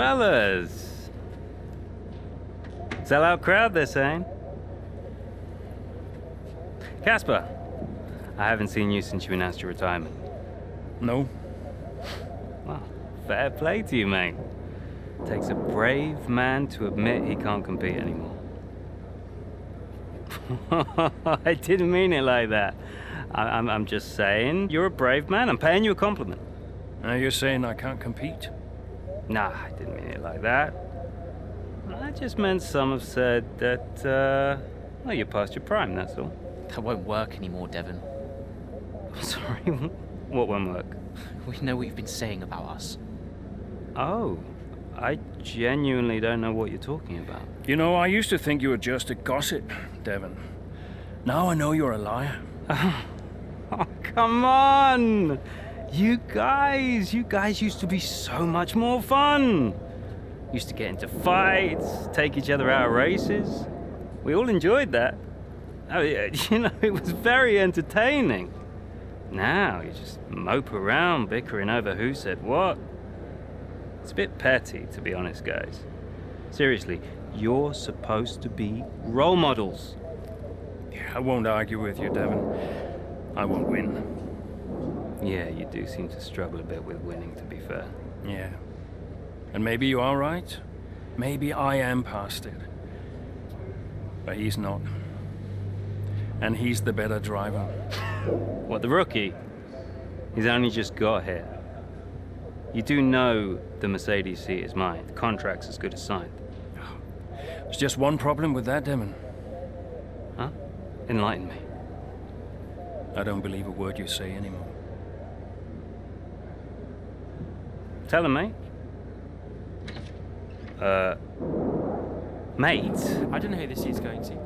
Fellas. Sellout crowd, they're saying. Casper, I haven't seen you since you announced your retirement. No. Well, fair play to you, mate. Takes a brave man to admit he can't compete anymore. I didn't mean it like that. I'm just saying, you're a brave man. I'm paying you a compliment. Now you're saying I can't compete? Nah, I didn't mean it like that. I just meant some have said that, well, you're past your prime, that's all. That won't work anymore, Devon. Sorry, what won't work? We know what you've been saying about us. Oh, I genuinely don't know what you're talking about. You know, I used to think you were just a gossip, Devon. Now I know you're a liar. Oh, come on! You guys used to be so much more fun. Used to get into fights, take each other out of races. We all enjoyed that. Oh, yeah, you know, it was very entertaining. Now you just mope around bickering over who said what. It's a bit petty, to be honest, guys. Seriously, you're supposed to be role models. Yeah, I won't argue with you, Devon. I won't win. Yeah, you do seem to struggle a bit with winning, to be fair. Yeah. And maybe you are right. Maybe I am past it. But he's not. And he's the better driver. What, the rookie? He's only just got here. You do know the Mercedes seat is mine. The contract's as good as signed. There's just one problem with that, Devon. Huh? Enlighten me. I don't believe a word you say anymore. Tell him, mate. Mate? I don't know who this is going to.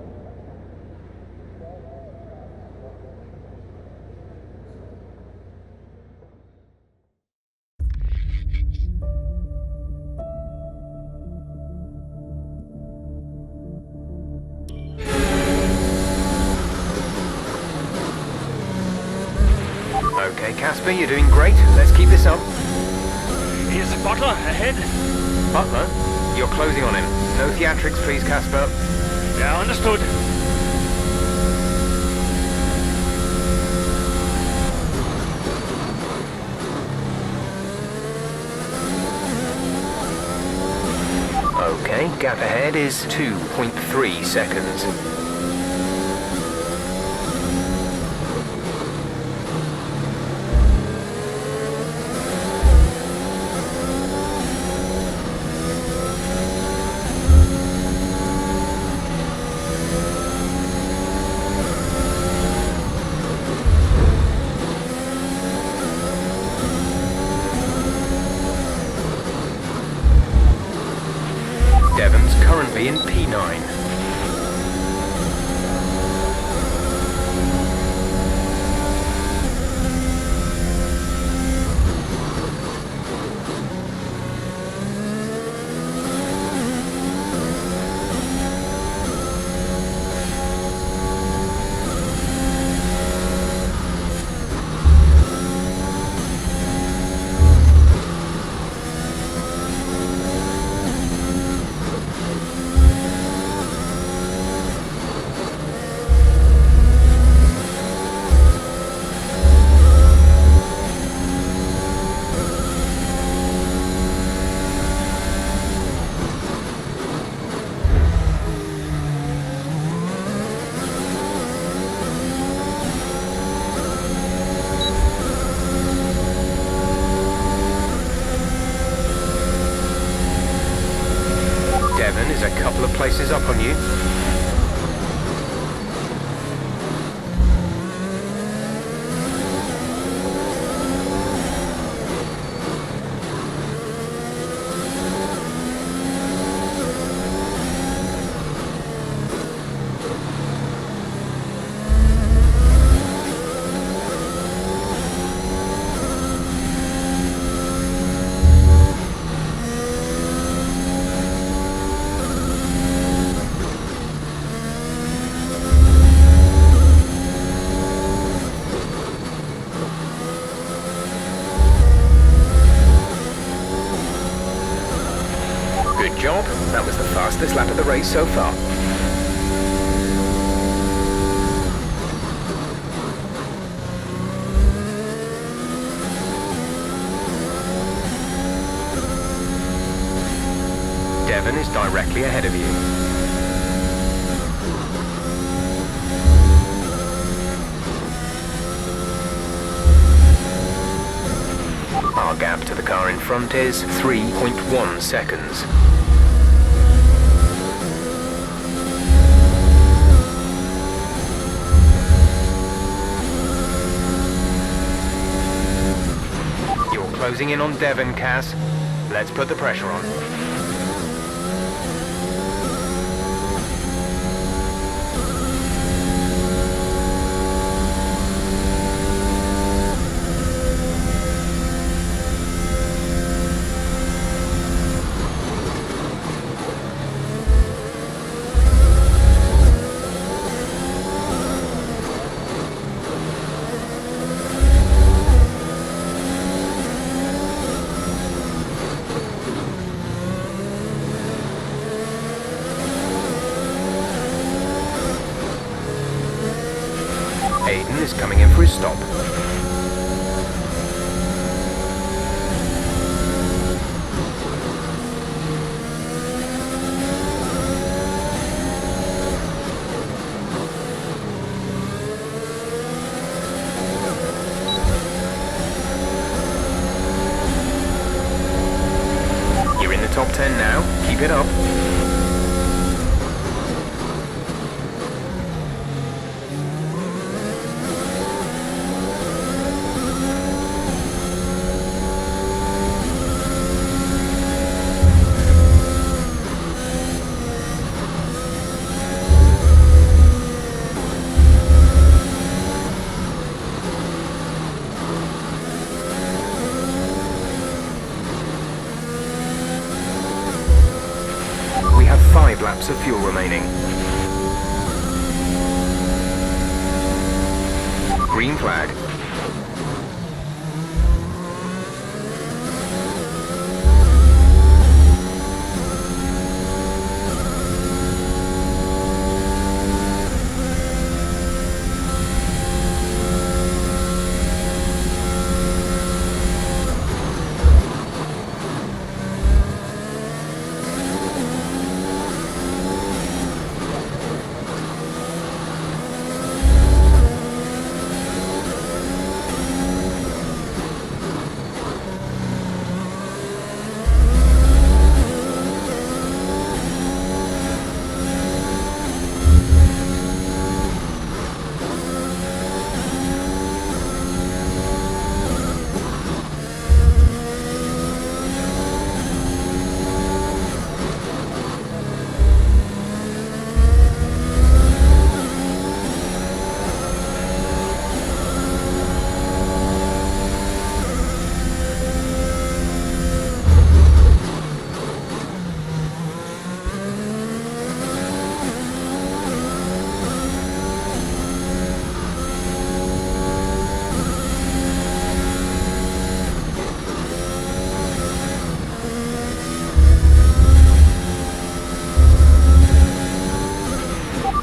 Okay, Casper, you're doing great. Let's keep this up. Here's the Butler, ahead. Butler, you're closing on him. No theatrics, please, Casper. Yeah, understood. Okay, gap ahead is 2.3 seconds. Devon's currently in P9. Devon is a couple of places up on you. That was the fastest lap of the race so far. Devon is directly ahead of you. Our gap to the car in front is 3.1 seconds. You're closing in on Devon, Cass. Let's put the pressure on. Hayden is coming in for his stop. You're in the top 10 now. Keep it up. We have 5 laps of fuel remaining. Green flag.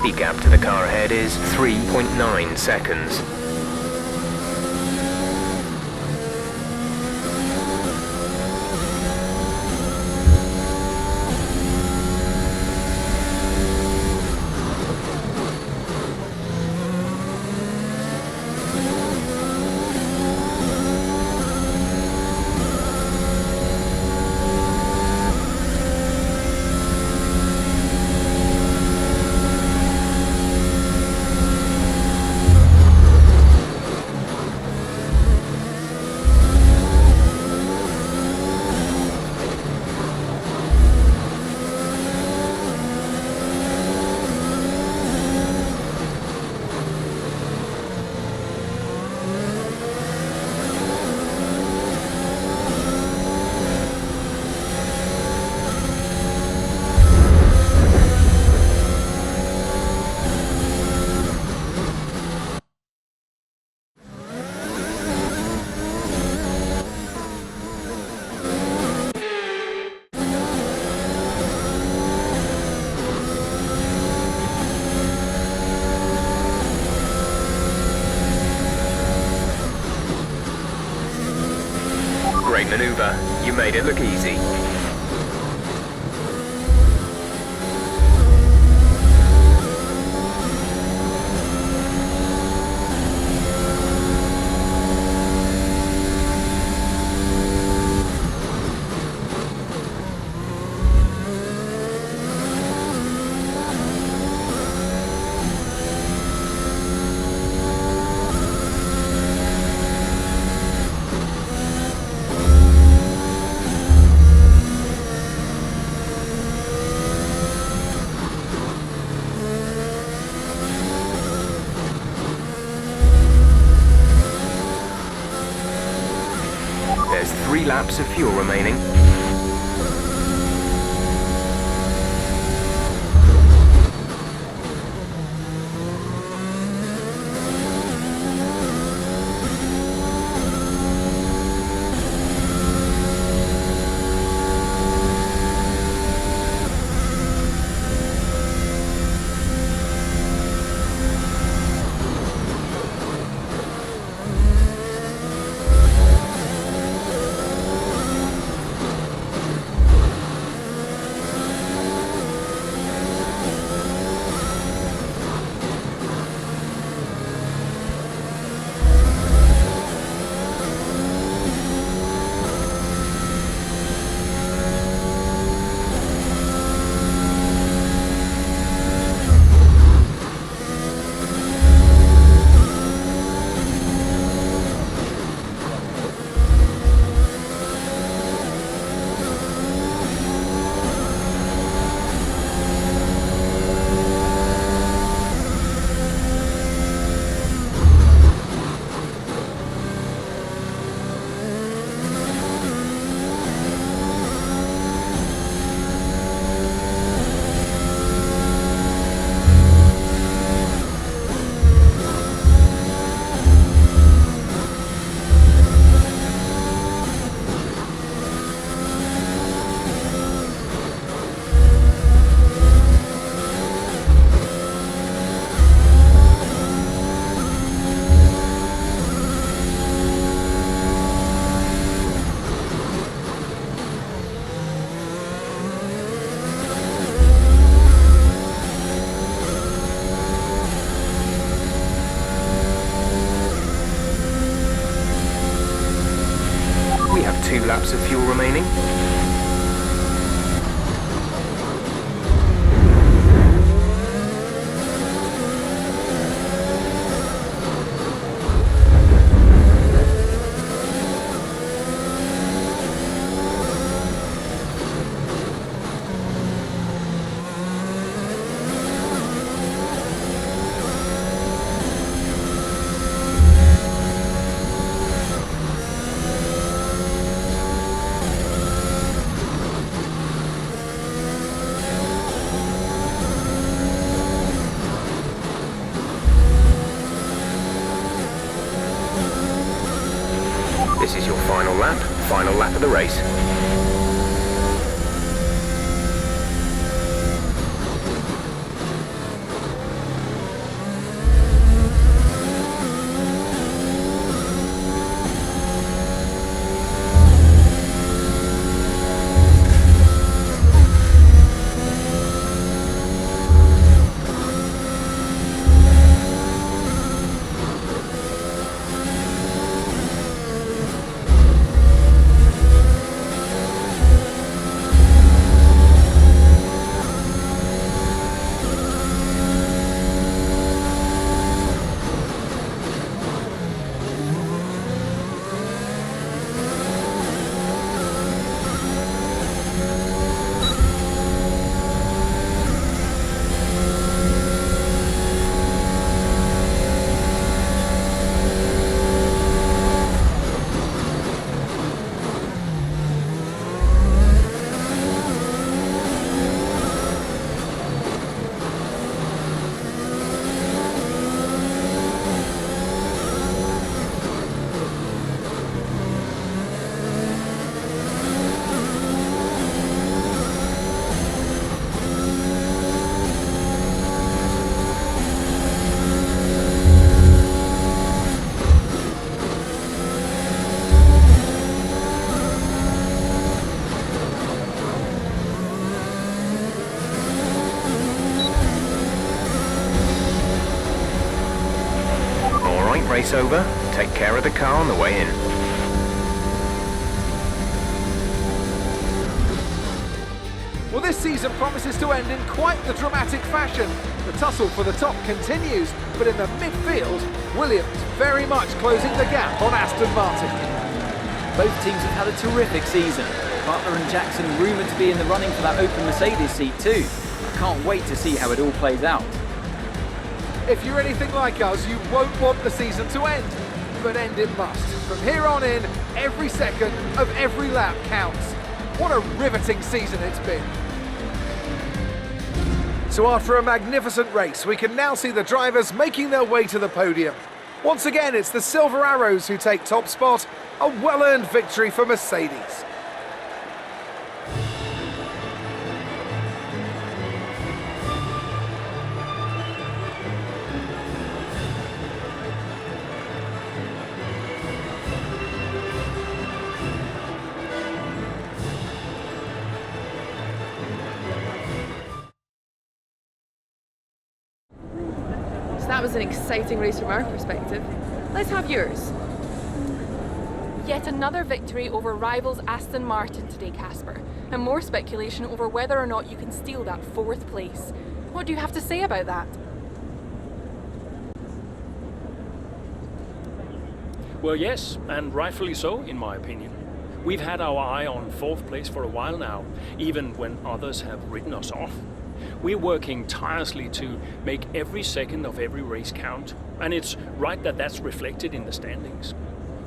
The gap to the car ahead is 3.9 seconds. maneuver. You made it look easy. There's 3 laps of fuel remaining. We have 2 laps of fuel remaining. This is your final lap of the race. race over, take care of the car on the way in. Well, this season promises to end in quite the dramatic fashion. The tussle for the top continues, but in the midfield, Williams very much closing the gap on Aston Martin. Both teams have had a terrific season. Butler and Jackson rumoured to be in the running for that open Mercedes seat too. I can't wait to see how it all plays out. If you're anything like us, you won't want the season to end, but end it must. From here on in, every second of every lap counts. What a riveting season it's been. So after a magnificent race, we can now see the drivers making their way to the podium. Once again, it's the Silver Arrows who take top spot, a well-earned victory for Mercedes. So that was an exciting race from our perspective. Let's have yours. Yet another victory over rivals Aston Martin today, Casper, and more speculation over whether or not you can steal that 4th place. What do you have to say about that? Well, yes, and rightfully so, in my opinion. We've had our eye on 4th place for a while now, even when others have written us off. We're working tirelessly to make every second of every race count, and it's right that that's reflected in the standings.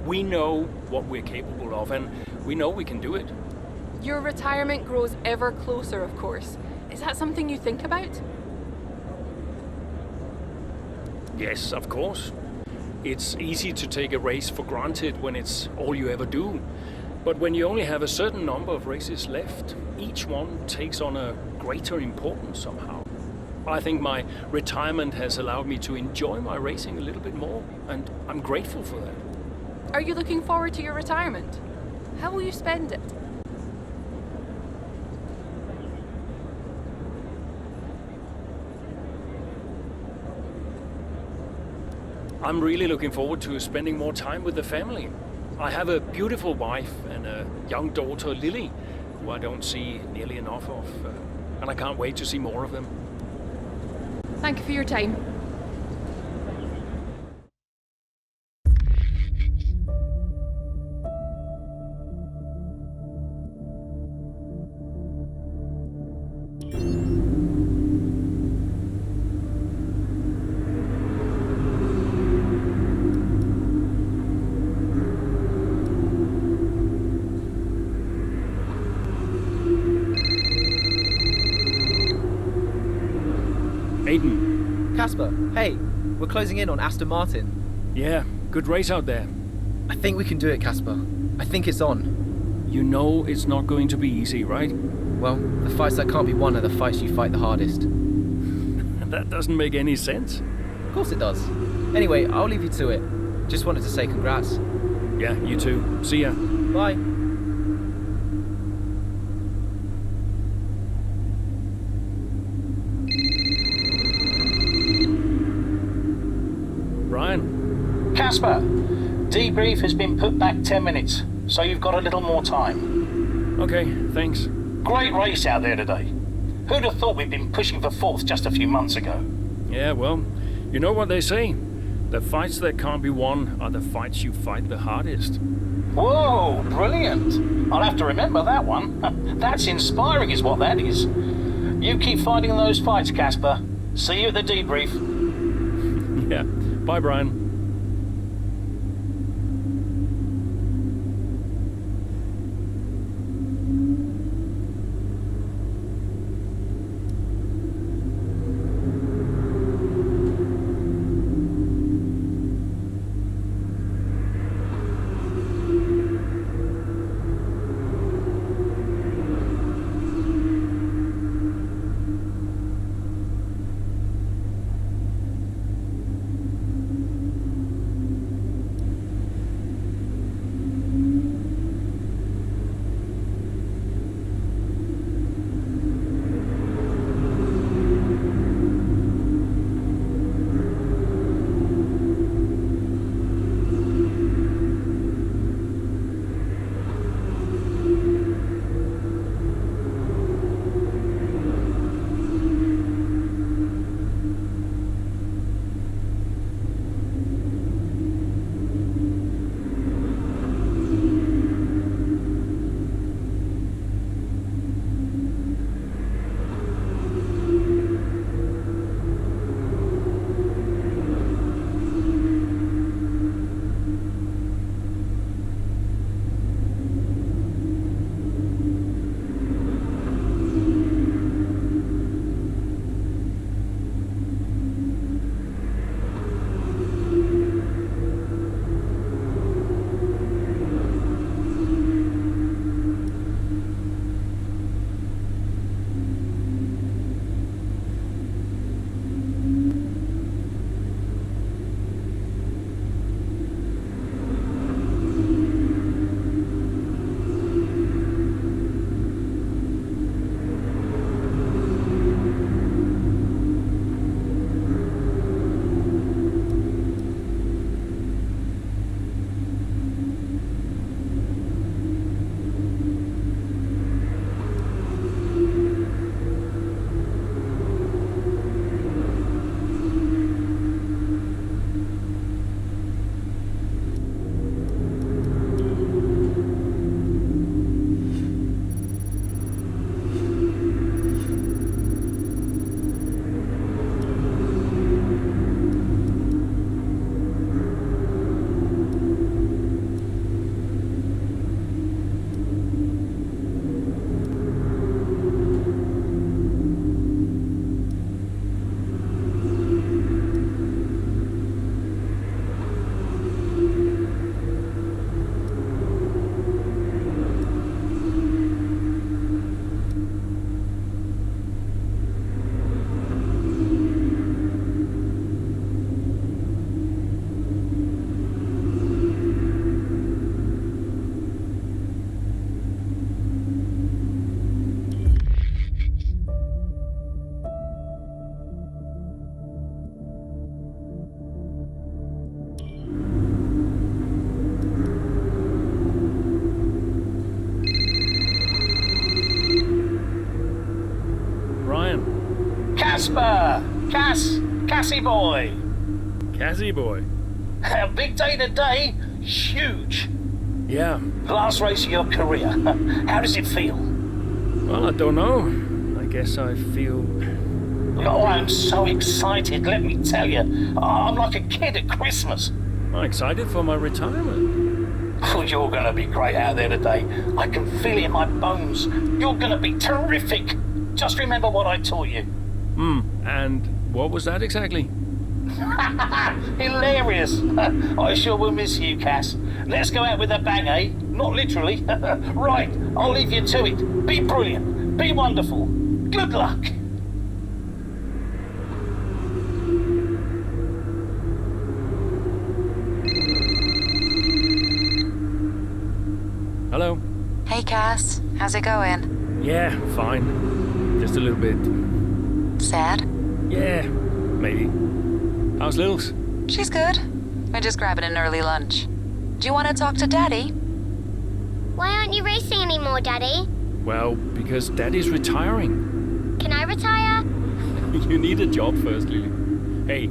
We know what we're capable of, and we know we can do it. Your retirement grows ever closer, of course. Is that something you think about? Yes, of course. It's easy to take a race for granted when it's all you ever do. But when you only have a certain number of races left, each one takes on a greater importance somehow. I think my retirement has allowed me to enjoy my racing a little bit more, and I'm grateful for that. Are you looking forward to your retirement? How will you spend it? I'm really looking forward to spending more time with the family. I have a beautiful wife and a young daughter, Lily, who I don't see nearly enough of, and I can't wait to see more of them. Thank you for your time. Aiden. Casper, hey, we're closing in on Aston Martin. Yeah, good race out there. I think we can do it, Casper. I think it's on. You know it's not going to be easy, right? Well, the fights that can't be won are the fights you fight the hardest. That doesn't make any sense. Of course it does. Anyway, I'll leave you to it. Just wanted to say congrats. Yeah, you too. See ya. Bye. Brian. Casper, debrief has been put back 10 minutes, so you've got a little more time. Okay, thanks. Great race out there today. Who'd have thought we'd been pushing for 4th just a few months ago? Yeah, well, you know what they say. The fights that can't be won are the fights you fight the hardest. Whoa, brilliant. I'll have to remember that one. That's inspiring is what that is. You keep fighting those fights, Casper. See you at the debrief. Yeah. Bye, Brian. Casper! Cassie boy! Cassie boy. A big day today. Huge. Yeah. Last race of your career. How does it feel? Well, I don't know. I guess I feel... Oh, I'm so excited, let me tell you. I'm like a kid at Christmas. I'm excited for my retirement. Oh, you're going to be great out there today. I can feel it in my bones. You're going to be terrific. Just remember what I taught you. And what was that exactly? Hilarious. I sure will miss you, Cass. Let's go out with a bang, eh? Not literally. Right, I'll leave you to it. Be brilliant. Be wonderful. Good luck. Hello? Hey Cass, how's it going? Yeah, fine. Just a little bit... Sad? Yeah, maybe. How's Lils? She's good. We're just grabbing an early lunch. Do you want to talk to Daddy? Why aren't you racing anymore, Daddy? Well, because Daddy's retiring. Can I retire? You need a job first, Lily. Hey,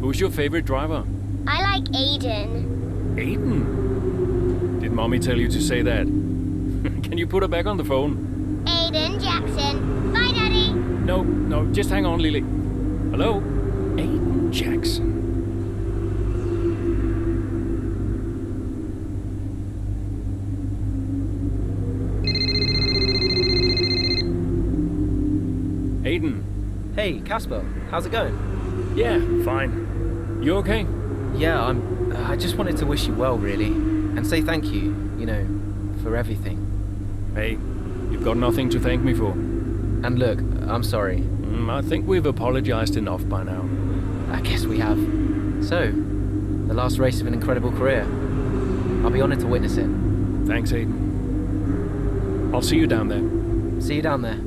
who's your favorite driver? I like Aiden. Aiden? Did Mommy tell you to say that? Can you put her back on the phone? Aiden Jackson. Bye, Daddy. No, just hang on, Lily. Hello? Aiden Jackson. Aiden. Hey, Casper. How's it going? Yeah, fine. You okay? Yeah, I just wanted to wish you well, really. And say thank you, for everything. Hey, you've got nothing to thank me for. And look, I'm sorry. I think we've apologized enough by now. I guess we have. So, the last race of an incredible career. I'll be honored to witness it. Thanks, Aiden. I'll see you down there. See you down there.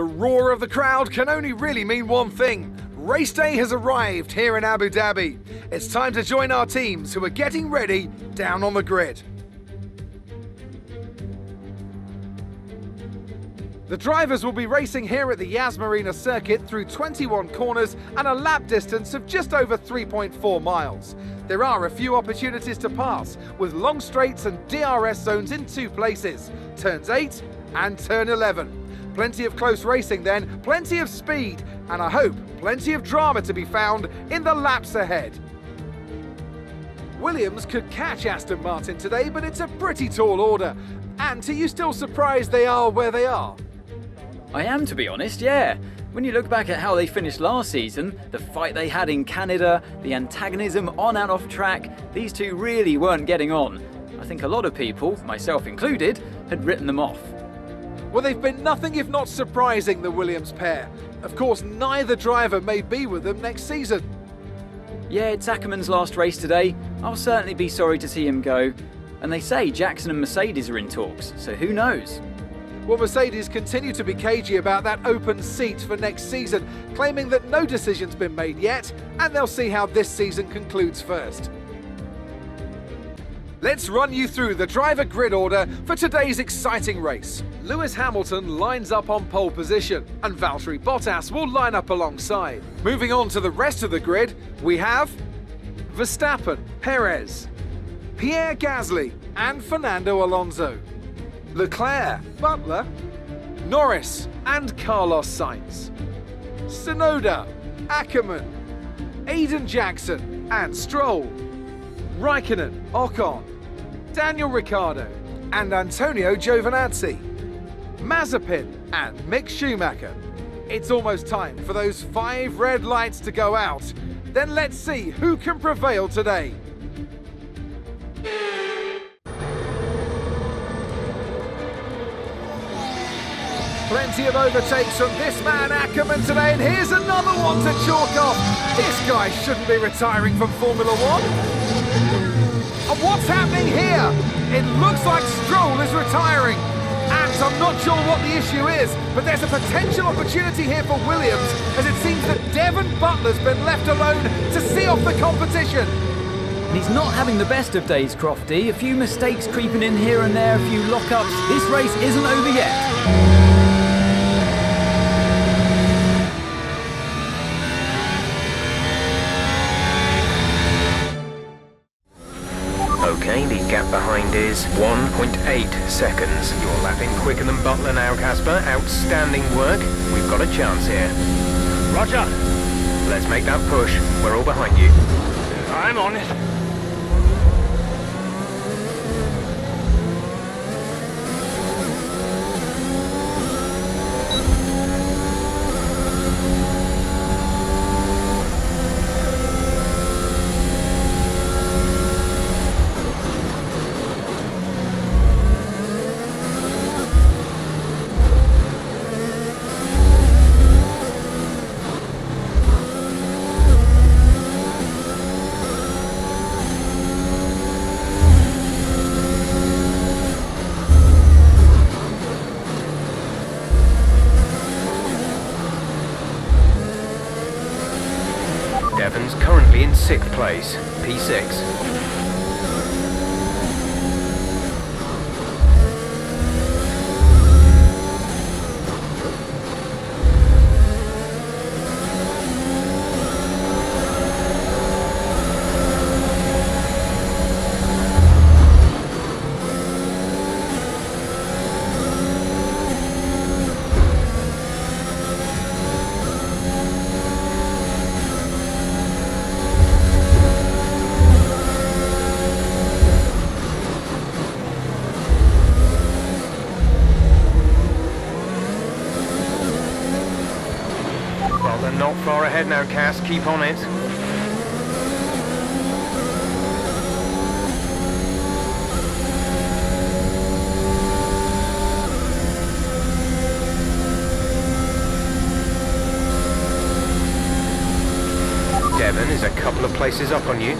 The roar of the crowd can only really mean one thing. Race day has arrived here in Abu Dhabi. It's time to join our teams who are getting ready down on the grid. The drivers will be racing here at the Yas Marina circuit through 21 corners and a lap distance of just over 3.4 miles. There are a few opportunities to pass, with long straights and DRS zones in 2 places, turns 8 and turn 11. Plenty of close racing then, plenty of speed, and I hope plenty of drama to be found in the laps ahead. Williams could catch Aston Martin today, but it's a pretty tall order. And are you still surprised they are where they are? I am, to be honest, yeah. When you look back at how they finished last season, the fight they had in Canada, the antagonism on and off track, these two really weren't getting on. I think a lot of people, myself included, had written them off. Well, they've been nothing if not surprising, the Williams pair. Of course, neither driver may be with them next season. Yeah, it's Ackerman's last race today. I'll certainly be sorry to see him go. And they say Jackson and Mercedes are in talks, so who knows? Well, Mercedes continue to be cagey about that open seat for next season, claiming that no decision's been made yet, and they'll see how this season concludes first. Let's run you through the driver grid order for today's exciting race. Lewis Hamilton lines up on pole position, and Valtteri Bottas will line up alongside. Moving on to the rest of the grid, we have Verstappen, Perez, Pierre Gasly, and Fernando Alonso. Leclerc, Butler, Norris, and Carlos Sainz. Tsunoda, Ackerman, Aiden Jackson, and Stroll. Raikkonen, Ocon, Daniel Ricciardo, and Antonio Giovinazzi. Mazepin and Mick Schumacher. It's almost time for those 5 red lights to go out. Then let's see who can prevail today. Plenty of overtakes from this man Ackerman today, and here's another one to chalk off. This guy shouldn't be retiring from Formula One. And what's happening here? It looks like Stroll is retiring. And I'm not sure what the issue is, but there's a potential opportunity here for Williams, as it seems that Devon Butler's been left alone to see off the competition. And he's not having the best of days, Crofty. A few mistakes creeping in here and there, a few lockups. This race isn't over yet. Okay, the gap behind is 1.8 seconds. You're lapping quicker than Butler now, Casper. Outstanding work. We've got a chance here. Roger. Let's make that push. We're all behind you. I'm on it. Devon's currently in 6th place, P6. Not far ahead now, Cass. Keep on it. Devon is a couple of places up on you.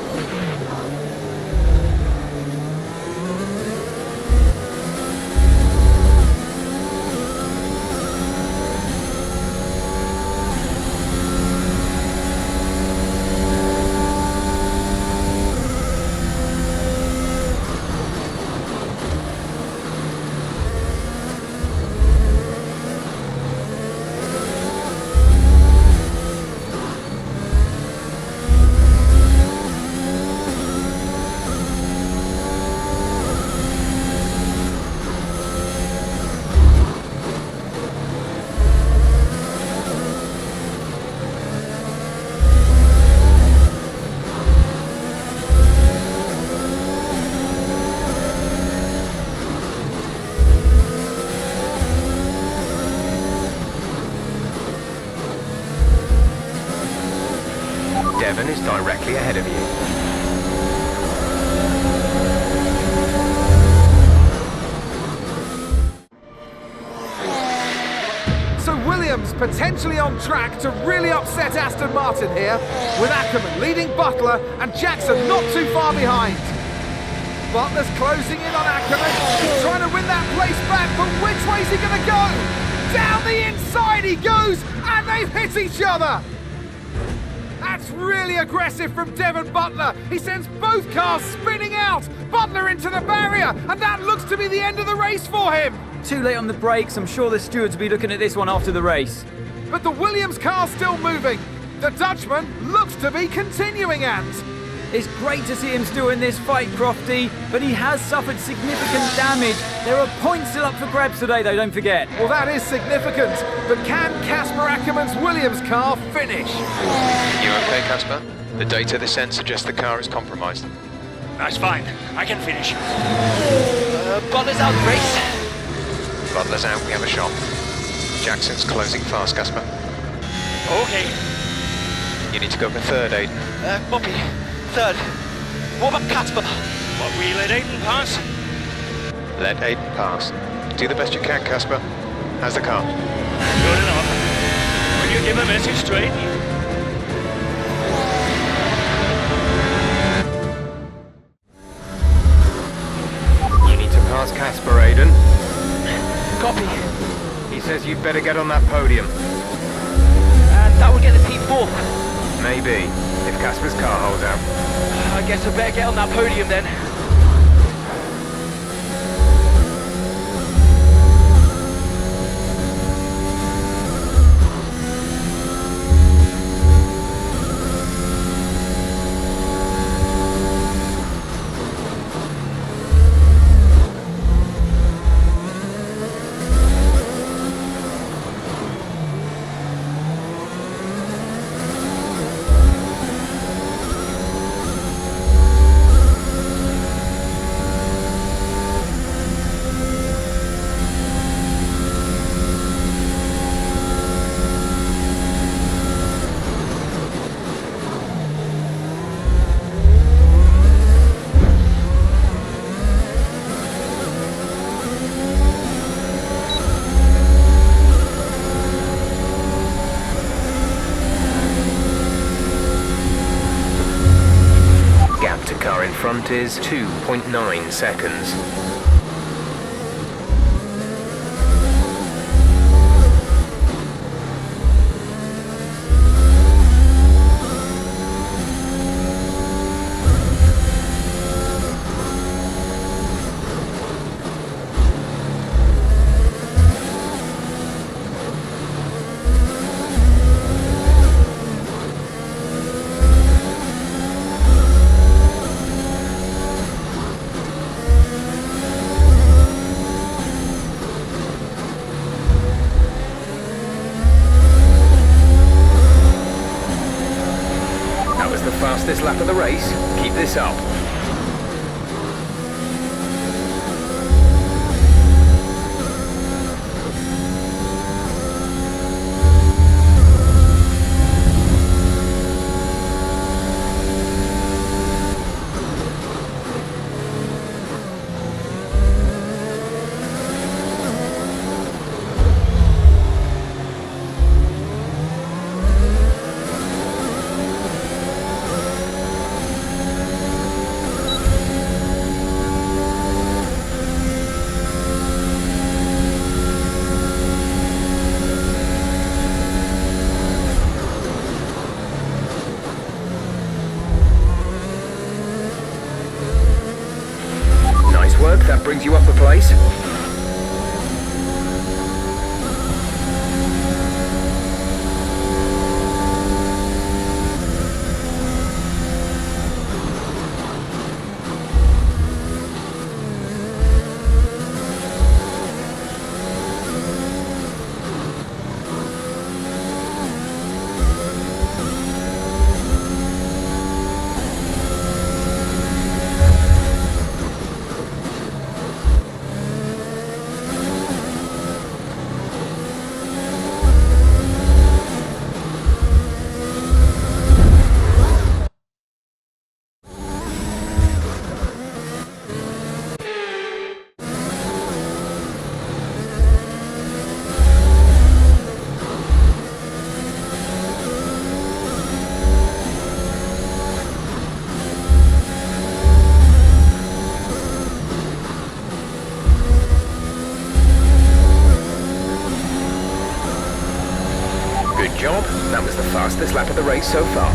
Devon is directly ahead of you. So Williams potentially on track to really upset Aston Martin here, with Ackerman leading Butler and Jackson not too far behind. Butler's closing in on Ackerman. He's trying to win that place back, but which way's he going to go? Down the inside he goes, and they've hit each other. That's really aggressive from Devon Butler. He sends both cars spinning out. Butler into the barrier, and that looks to be the end of the race for him. Too late on the brakes. I'm sure the stewards will be looking at this one after the race. But the Williams car's still moving. The Dutchman looks to be continuing, and it's great to see him still in this fight, Crofty, but he has suffered significant damage. There are points still up for grabs today, though, don't forget. Well, that is significant, but can Casper Ackerman's Williams car finish? You okay, Casper? The data this end suggests the car is compromised. That's fine. I can finish. Butler's out the race. Butler's out, we have a shot. Jackson's closing fast, Casper. Okay. You need to go for third, Aiden. Copy. Third. What about Casper? What, we let Aiden pass? Let Aiden pass. Do the best you can, Casper. How's the car? Good enough. Will you give a message to Aiden? You need to pass Casper, Aiden. Copy. He says you'd better get on that podium. That will get the team fourth. Maybe, if Casper's car holds out. I guess I better get on that podium then. Car in front is 2.9 seconds. Fastest lap of the race. Keep this up. That brings you up a place. Fastest lap of the race so far.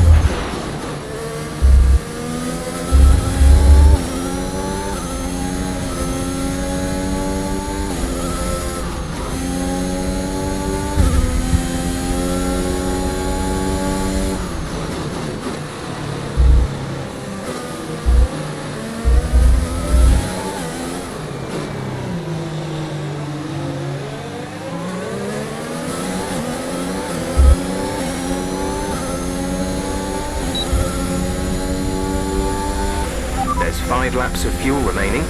There's 5 laps of fuel remaining.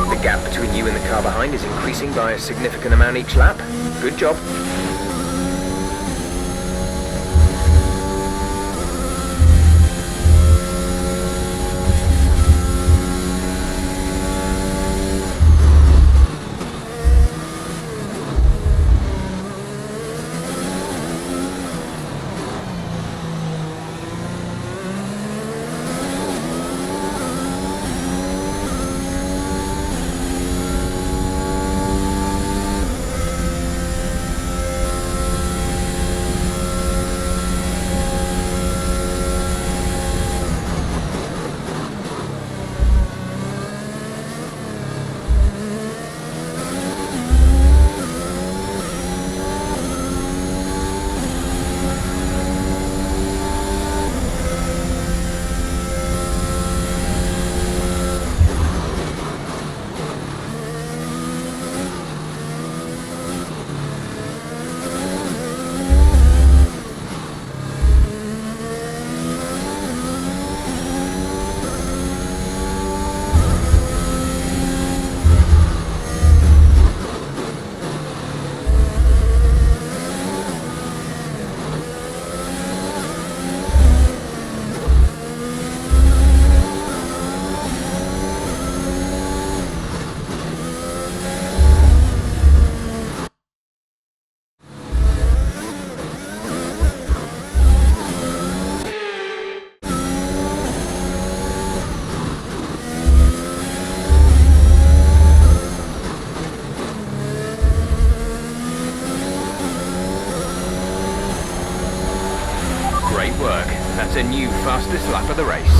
The gap between you and the car behind is increasing by a significant amount each lap. Good job. Great work. That's a new fastest lap of the race.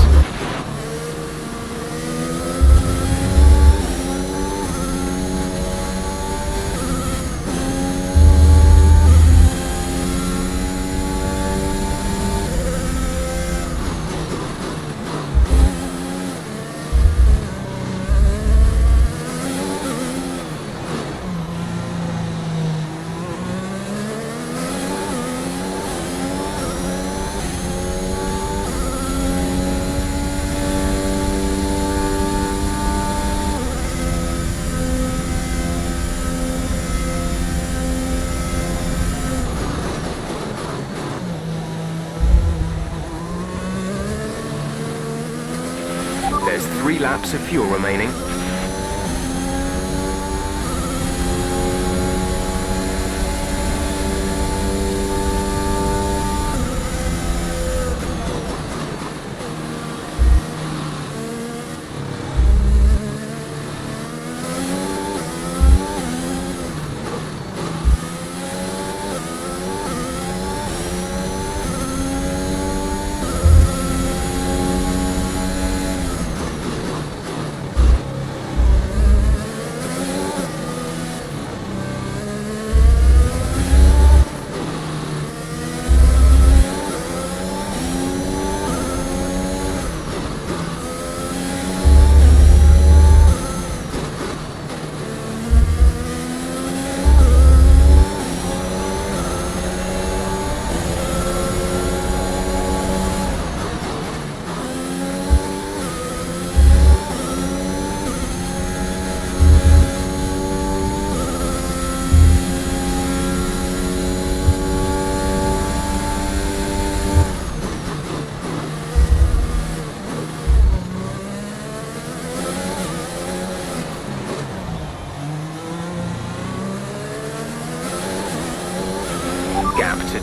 There's 3 laps of fuel remaining.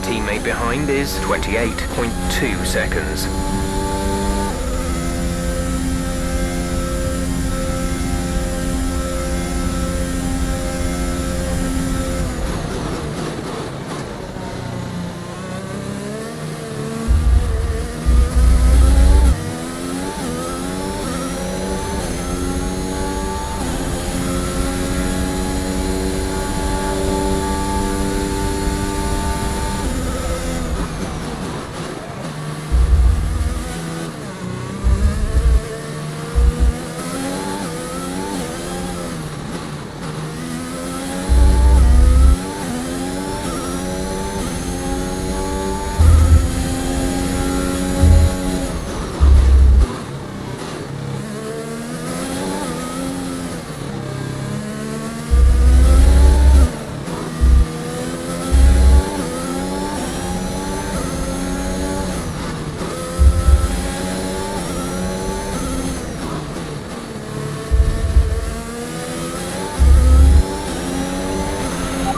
teammate behind is 28.2 seconds.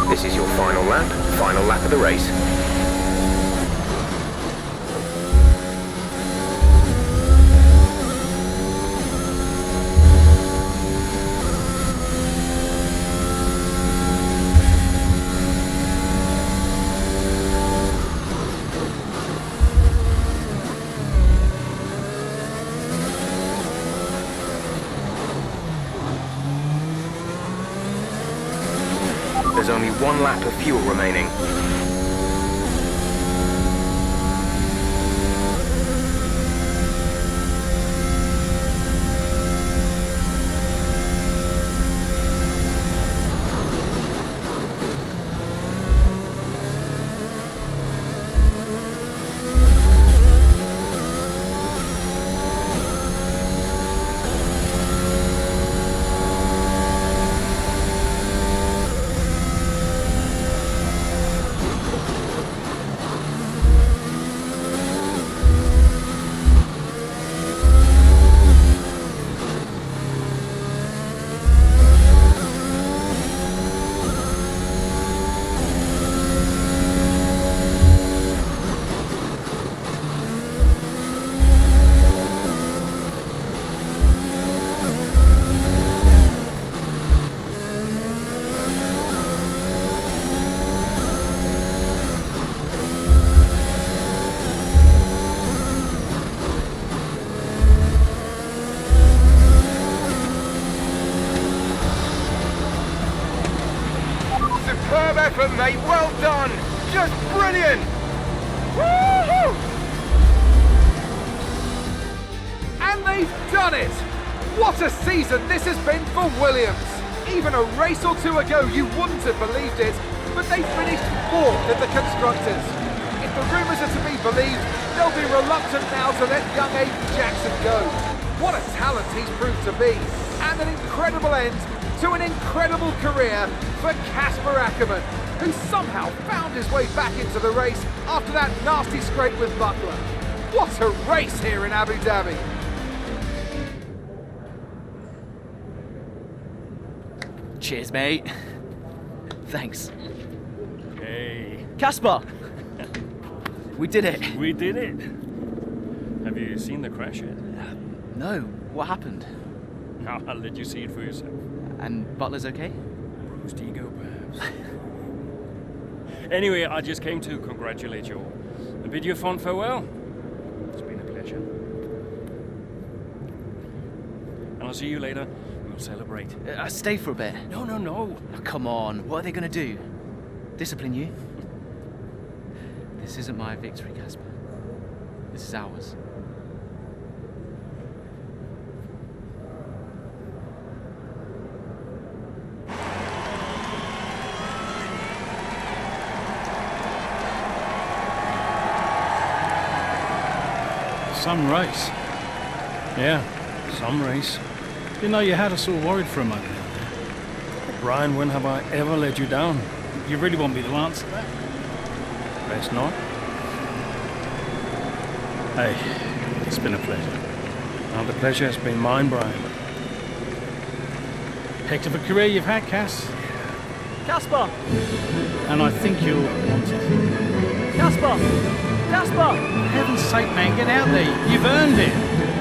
This is your final lap of the race. There's only one lap of fuel remaining. Superb effort, mate. Well done. Just brilliant. Woo-hoo! And they've done it! What a season this has been for Williams. Even a race or two ago you wouldn't have believed it, but they finished fourth in the Constructors. If the rumours are to be believed, they'll be reluctant now to let young Aiden Jackson go. What a talent he's proved to be, and an incredible end to an incredible career for Casper Ackermann, who somehow found his way back into the race after that nasty scrape with Butler. What a race here in Abu Dhabi! Cheers, mate. Thanks. Hey. Casper! We did it. We did it. Have you seen the crash yet? No. What happened? No, I'll let you see it for yourself. And Butler's okay? Bruised ego, perhaps. Anyway, I just came to congratulate you all and bid you a fond farewell. It's been a pleasure. And I'll see you later. We'll celebrate. Stay for a bit. No, no, no. Oh, come on. What are they going to do? Discipline you? This isn't my victory, Casper. This is ours. Some race. Yeah, some race. Didn't know you had us all worried for a moment. Brian, when have I ever let you down? You really want me to answer that? Best not. Hey, it's been a pleasure. Now the pleasure has been mine, Brian. Heck of a career you've had, Cass. Casper! And I think you'll want it. For heaven's sake, man, get out there. You've earned it.